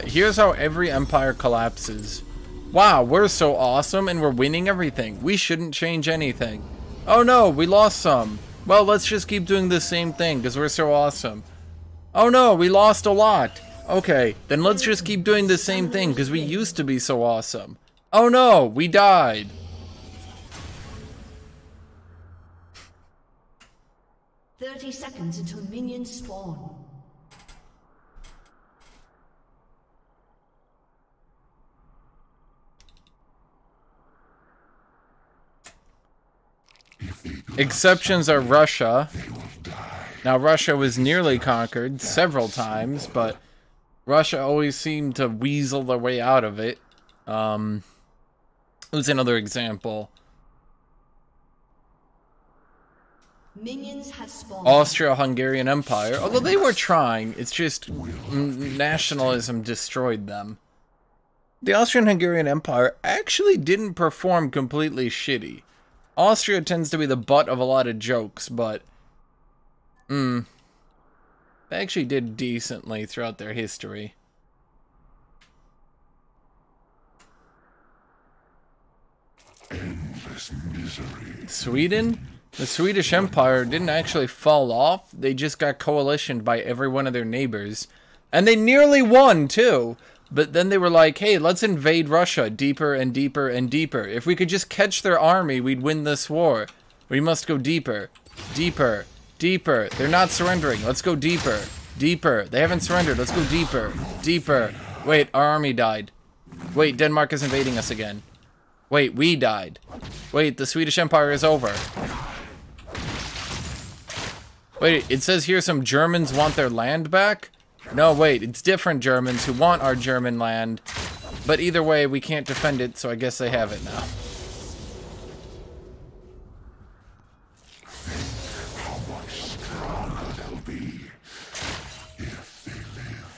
Here's how every empire collapses. Wow, we're so awesome and we're winning everything. We shouldn't change anything. Oh no, we lost some. Well, let's just keep doing the same thing because we're so awesome. Oh no, we lost a lot. Okay, then let's just keep doing the same thing because we used to be so awesome. Oh no, we died. "30 seconds until minions spawn." Exceptions are Russia. Now, Russia was nearly conquered several times, but Russia always seemed to weasel their way out of it. Who's another example? Minions have spawned. Austro-Hungarian Empire. Although they were trying, it's just nationalism destroyed them. The Austrian-Hungarian Empire actually didn't perform completely shitty. Austria tends to be the butt of a lot of jokes, but they actually did decently throughout their history. Endless misery. Sweden? The Swedish Empire didn't actually fall off. They just got coalitioned by every one of their neighbors. And they nearly won, too. But then they were like, hey, let's invade Russia deeper and deeper and deeper. If we could just catch their army, we'd win this war. We must go deeper. Deeper. Deeper. They're not surrendering. Let's go deeper. Deeper. They haven't surrendered. Let's go deeper. Deeper. Wait, our army died. Wait, Denmark is invading us again. Wait, we died. Wait, the Swedish Empire is over. Wait, it says here some Germans want their land back? No, wait, it's different Germans who want our German land. But either way, we can't defend it, so I guess they have it now. How much stronger they'll be if they live.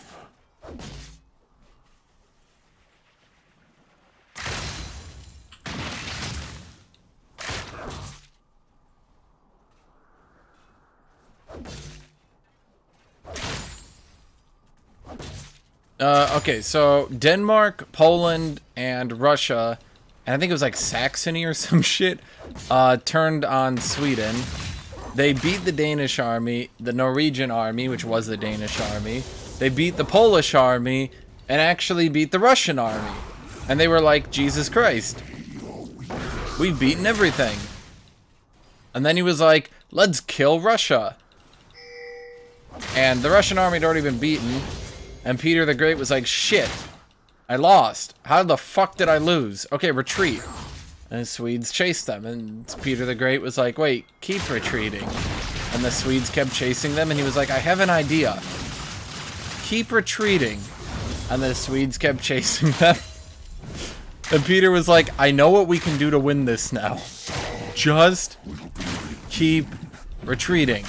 Okay, so Denmark, Poland, and Russia, and I think it was like Saxony or some shit, turned on Sweden. They beat the Danish army, the Norwegian army, which was the Danish army. They beat the Polish army, and actually beat the Russian army. And they were like, Jesus Christ, we've beaten everything. And then he was like, let's kill Russia. And the Russian army had already been beaten. And Peter the Great was like, shit, I lost. How the fuck did I lose? Okay, retreat. And the Swedes chased them. And Peter the Great was like, wait, keep retreating. And the Swedes kept chasing them. And he was like, I have an idea. Keep retreating. And the Swedes kept chasing them. And Peter was like, I know what we can do to win this now. Just keep retreating.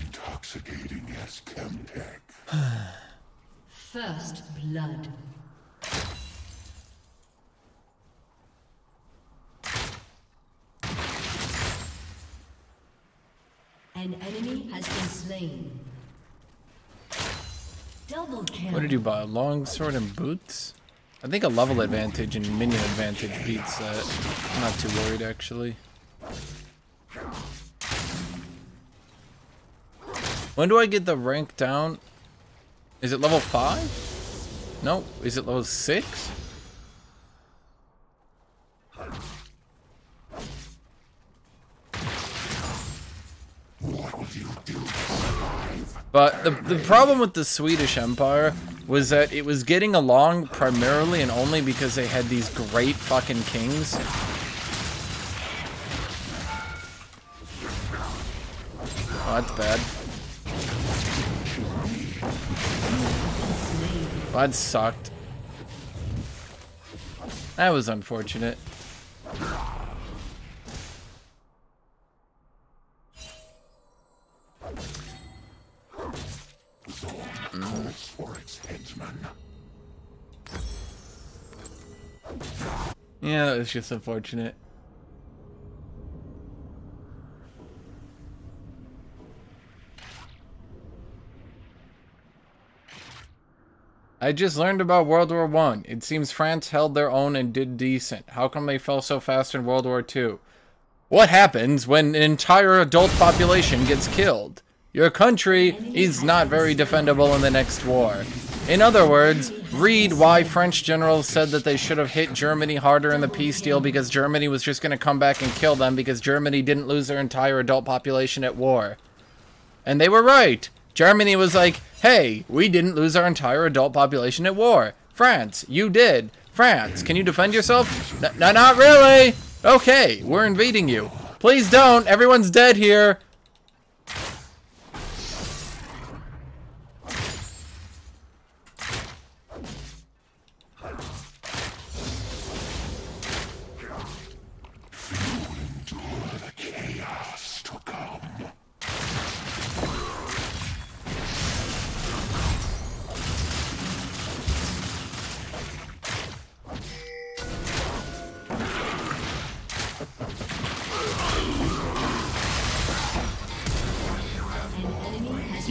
Intoxicating as Chemtech. First blood. An enemy has been slain. Double kill. What did you buy? A longsword and boots? I think a level advantage and minion advantage beats that. I'm not too worried, actually. When do I get the rank down? Is it level 5? No. Is it level 6? What will you do to survive? But the problem with the Swedish Empire was that it was getting along primarily and only because they had these great fucking kings. Oh, that's bad. That sucked. That was unfortunate. headsman. Yeah, that was just unfortunate. I just learned about World War I. It seems France held their own and did decent. How come they fell so fast in World War II? What happens when an entire adult population gets killed? Your country is not very defendable in the next war. In other words, read why French generals said that they should have hit Germany harder in the peace deal because Germany was just going to come back and kill them because Germany didn't lose their entire adult population at war. And they were right. Germany was like, hey, we didn't lose our entire adult population at war. France, you did. France, can you defend yourself? No, not really. Okay, we're invading you. Please don't. Everyone's dead here.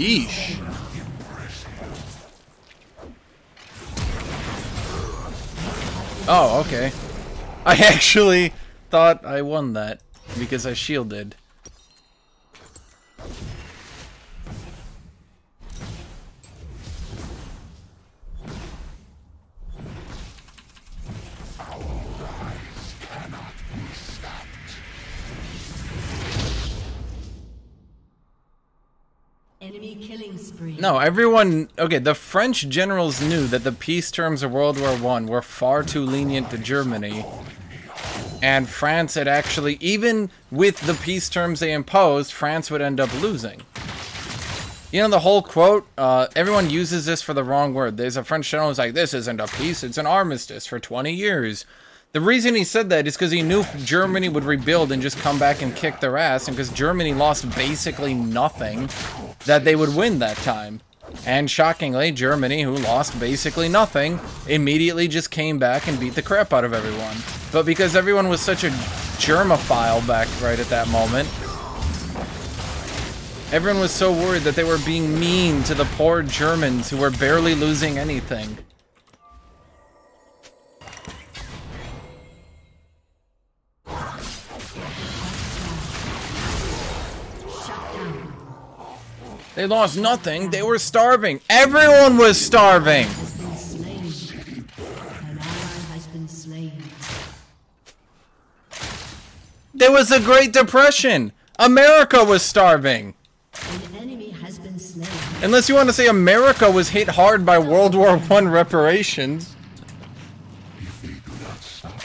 Yeesh. Oh, okay. I actually thought I won that because I shielded. Enemy killing spree. No, everyone... Okay, the French generals knew that the peace terms of World War I were far too lenient to Germany. And France had actually... Even with the peace terms they imposed, France would end up losing. You know the whole quote? Everyone uses this for the wrong word. There's a French general who's like, this isn't a peace, it's an armistice for 20 years. The reason he said that is because he knew Germany would rebuild and just come back and kick their ass, and because Germany lost basically nothing, that they would win that time. And shockingly, Germany, who lost basically nothing, immediately just came back and beat the crap out of everyone. But because everyone was such a germophile back right at that moment, everyone was so worried that they were being mean to the poor Germans who were barely losing anything. They lost nothing. They were starving. Everyone was starving. There was a Great Depression. America was starving. Unless you want to say America was hit hard by World War I reparations. If they do not stop,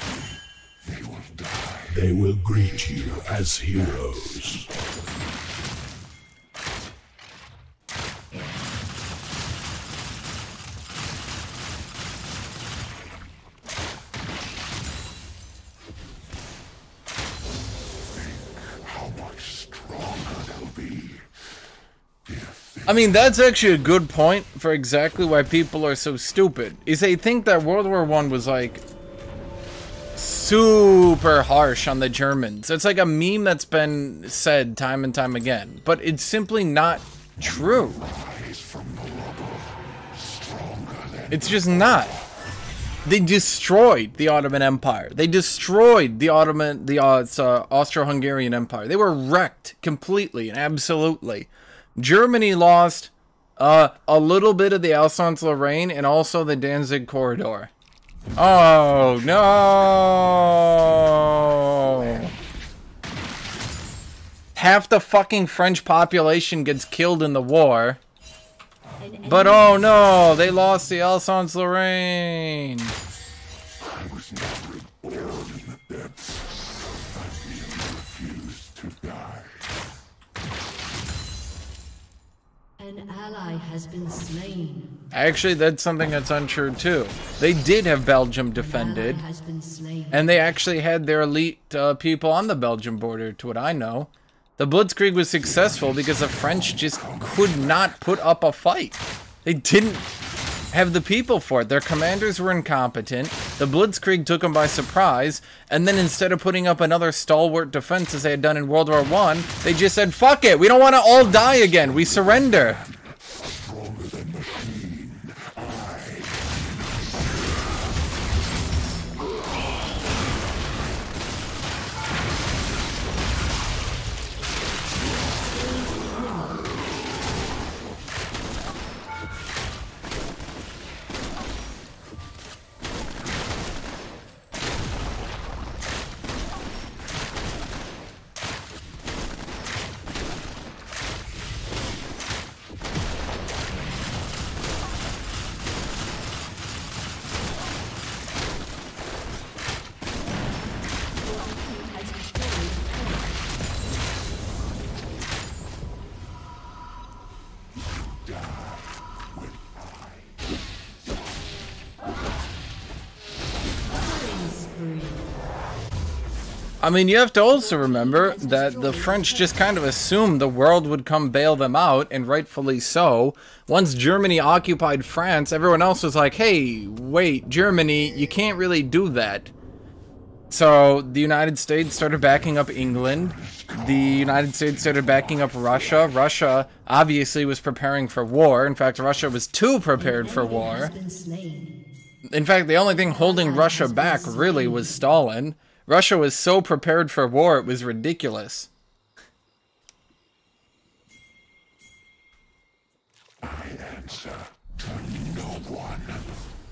they will die. They will greet you as heroes. I mean, that's actually a good point for exactly why people are so stupid. Is they think that World War I was, like, super harsh on the Germans. It's like a meme that's been said time and time again. But it's simply not true. It's just not. They destroyed the Ottoman Empire. They destroyed the Austro-Hungarian Empire. They were wrecked completely and absolutely. Germany lost a little bit of the Alsace-Lorraine and also the Danzig corridor. Oh, no! Half the fucking French population gets killed in the war. But oh no, they lost the Alsace-Lorraine. I was never born in the depths. I refused to die. An ally has been slain. Actually, that's something that's untrue too. They did have Belgium defended, Has been slain. and they actually had their elite people on the Belgian border, to what I know. The Blitzkrieg was successful because the French just could not put up a fight. They didn't have the people for it. Their commanders were incompetent. The Blitzkrieg took them by surprise. And then instead of putting up another stalwart defense as they had done in World War I, they just said, fuck it, we don't want to all die again. We surrender. Stronger than machine. I mean, you have to also remember that the French just kind of assumed the world would come bail them out, and rightfully so. Once Germany occupied France, everyone else was like, hey, wait, Germany, you can't really do that. So the United States started backing up England. The United States started backing up Russia. Russia obviously was preparing for war. In fact, Russia was too prepared for war. In fact, the only thing holding Russia back really was Stalin. Russia was so prepared for war, it was ridiculous. I answer to no one,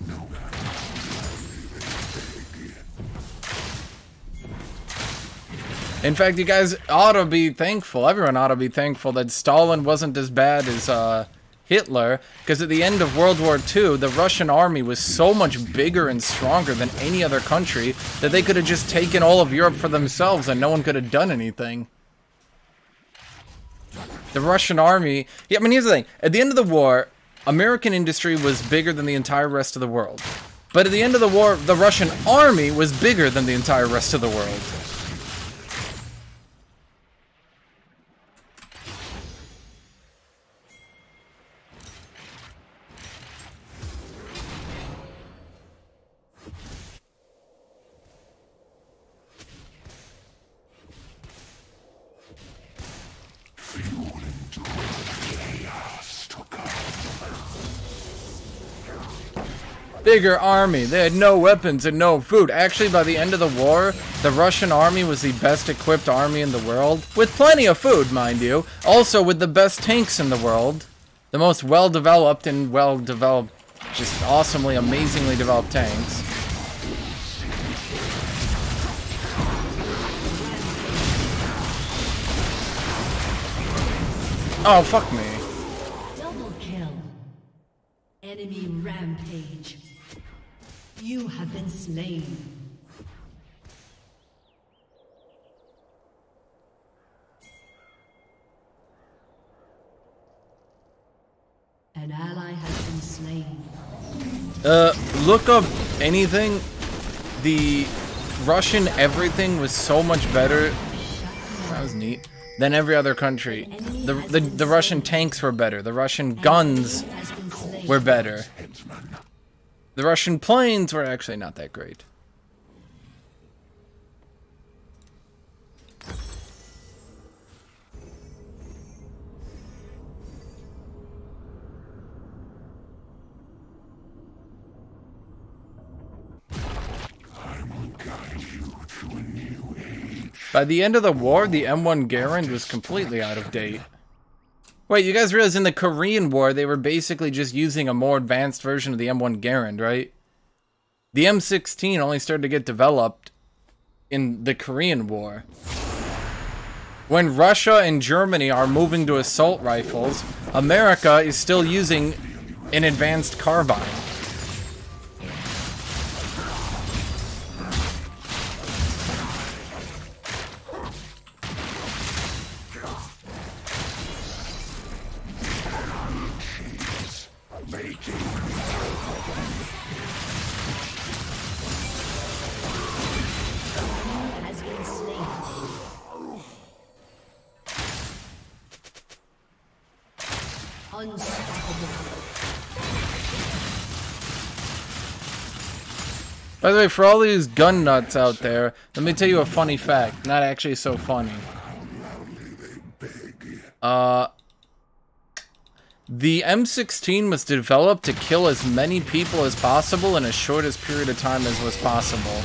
no matter how big. In fact, you guys ought to be thankful, everyone ought to be thankful that Stalin wasn't as bad as Hitler, because at the end of World War II, the Russian army was so much bigger and stronger than any other country that they could have just taken all of Europe for themselves and no one could have done anything. The Russian army... Yeah, I mean, here's the thing. At the end of the war, American industry was bigger than the entire rest of the world. But at the end of the war, the Russian army was bigger than the entire rest of the world. Bigger army. They had no weapons and no food. Actually, by the end of the war, the Russian army was the best equipped army in the world. With plenty of food, mind you. Also with the best tanks in the world. The most well-developed and well-developed, just awesomely, amazingly developed tanks. Oh, fuck me. Double kill. Enemy rampage. You have been slain. An ally has been slain. Look up anything. The Russian everything was so much better. That was neat. Than every other country. The Russian tanks were better. The Russian guns were better. The Russian planes were actually not that great. By the end of the war, the M1 Garand was completely out of date. Wait, you guys realize in the Korean War, they were basically just using a more advanced version of the M1 Garand, right? The M16 only started to get developed in the Korean War. When Russia and Germany are moving to assault rifles, America is still using an advanced carbine. By the way, for all these gun nuts out there, let me tell you a funny fact. Not actually so funny. The M16 was developed to kill as many people as possible in as short as period of time as was possible.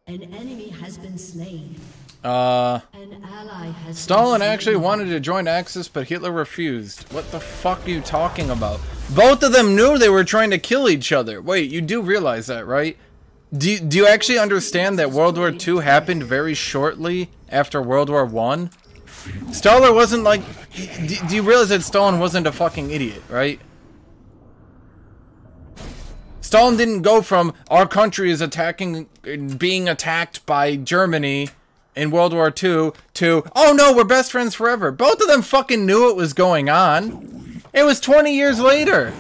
An enemy has been slain. An ally has Stalin been slain. actually wanted to join Axis, but Hitler refused. What the fuck are you talking about? Both of them knew they were trying to kill each other. Wait, you do realize that, right? Do you actually understand that World War II happened very shortly after World War I? Stalin wasn't like... Do you realize that Stalin wasn't a fucking idiot, right? Stalin didn't go from our country is being attacked by Germany in World War II to, oh no, we're best friends forever. Both of them fucking knew what was going on. It was 20 years later.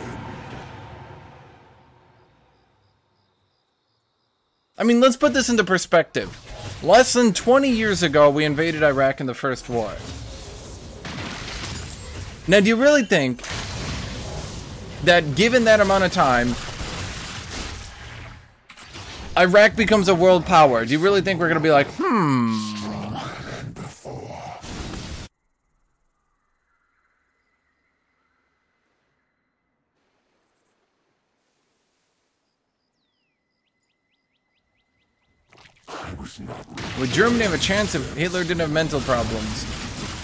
I mean, let's put this into perspective. Less than 20 years ago, we invaded Iraq in the First War. Now, do you really think that given that amount of time, Iraq becomes a world power? Do you really think we're gonna be like, Would Germany have a chance if Hitler didn't have mental problems?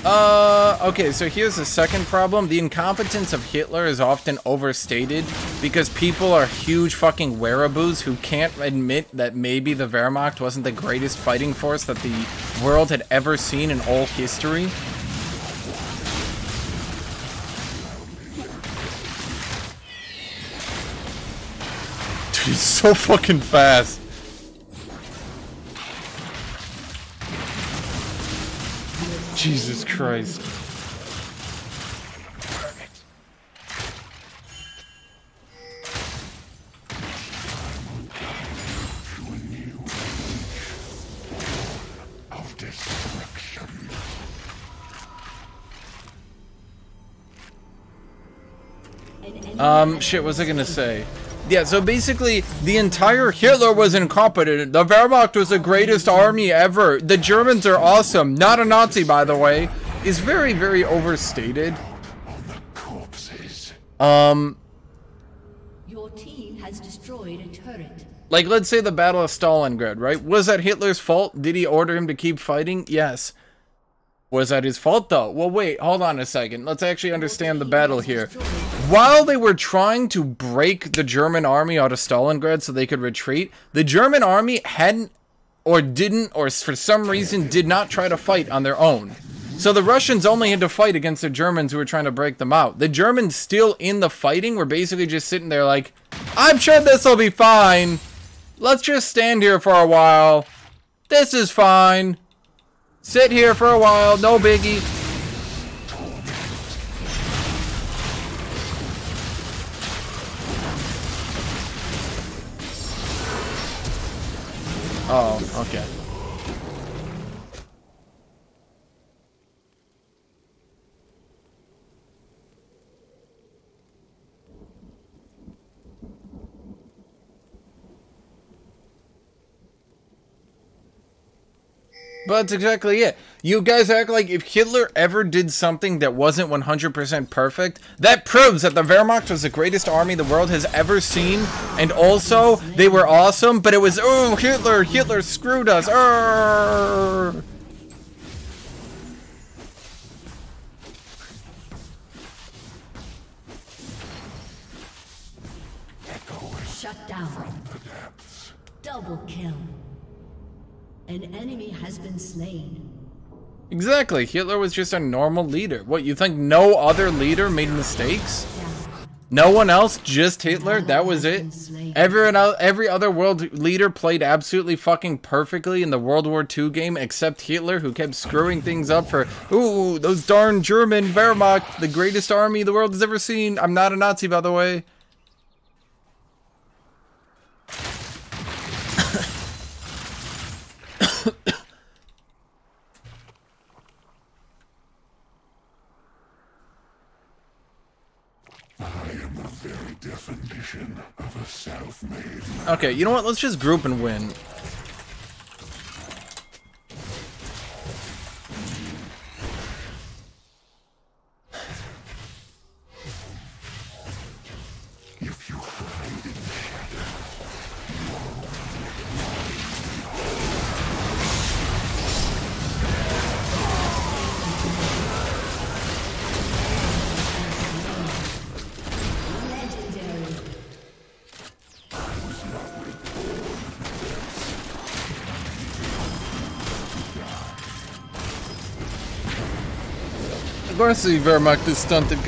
Okay, so here's the second problem. The incompetence of Hitler is often overstated because people are huge fucking wereaboos who can't admit that maybe the Wehrmacht wasn't the greatest fighting force that the world had ever seen in all history. Dude, he's so fucking fast. Jesus Christ. Shit, what was I gonna say? Yeah, so basically, the entire Hitler was incompetent. The Wehrmacht was the greatest army ever. The Germans are awesome. Not a Nazi, by the way. Is very, very overstated. Your team has destroyed a turret. Like, let's say the Battle of Stalingrad, right? Was that Hitler's fault? Did he order him to keep fighting? Yes. Was that his fault, though? Well, wait, hold on a second. Let's actually understand the battle here. While they were trying to break the German army out of Stalingrad so they could retreat, the German army hadn't, or didn't, or for some reason did not try to fight on their own. So the Russians only had to fight against the Germans who were trying to break them out. The Germans still in the fighting were basically just sitting there like, I'm sure this'll be fine. Let's just stand here for a while. This is fine. Sit here for a while, no biggie. Oh, okay. But that's exactly it. You guys act like if Hitler ever did something that wasn't 100% perfect, that proves that the Wehrmacht was the greatest army the world has ever seen, and also, they were awesome, but it was, oh, Hitler screwed us, Arrgh. Shut down. Double kill. An enemy has been slain. Exactly, Hitler was just a normal leader. What, you think no other leader made mistakes? No one else, just Hitler? That was it? Every other world leader played absolutely fucking perfectly in the World War II game except Hitler, who kept screwing things up for, ooh, those darn German Wehrmacht, the greatest army the world has ever seen. I'm not a Nazi, by the way. definition of a self-made man. Okay, you know what? Let's just group and win. If you hide in shadow, I'm going to see Vermac this stunted.